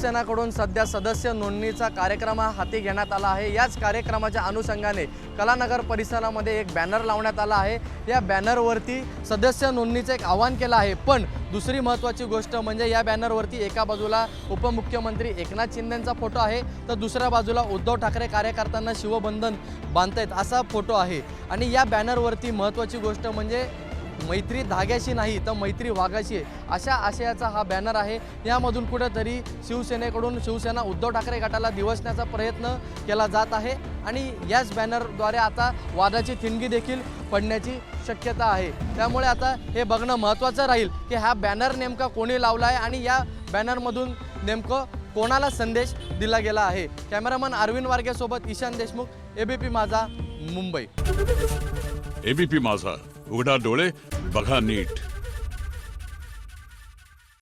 शिवसेनाकडून सध्या सदस्य नोंदणीचा कार्यक्रम हाती घेण्यात आला आहे। याच कार्यक्रमाच्या अनुषंगाने कलानगर परिसरामध्ये एक बॅनर लावण्यात आला आहे। या बॅनरवरती सदस्य नोंदणीचे एक आवाहन केलं आहे। पण दुसरी महत्त्वाची गोष्ट म्हणजे या बॅनरवरती एका बाजूला उपमुख्यमंत्री एकनाथ शिंदेंचा फोटो आहे, तर दुसऱ्या बाजूला उद्धव ठाकरे कार्यकर्त्यांना शिवबंधन बांधतायत असा फोटो आहे। आणि या बॅनरवरती महत्त्वाची गोष्ट म्हणजे मैत्री धाग्याशी नाही तर मैत्री वाघाशी अशा आशयाचा हा बॅनर आहे। यामधून कुठेतरी शिवसेनेकडून शिवसेना उद्धव ठाकरे गटाला दिवसण्याचा प्रयत्न केला जात आहे आणि याच बॅनरद्वारे आता वादाची ठिणगी देखील पडण्याची शक्यता आहे। त्यामुळे आता हे बघणं महत्त्वाचं राहील की हा बॅनर नेमका कोणी लावला आहे आणि या बॅनरमधून नेमकं कोणाला संदेश दिला गेला आहे। कॅमेरामन अरविंद वारगेसोबत ईशान देशमुख, एबीपी माझा, मुंबई। एबीपी माझा, उघडा डोळे बघा नीट।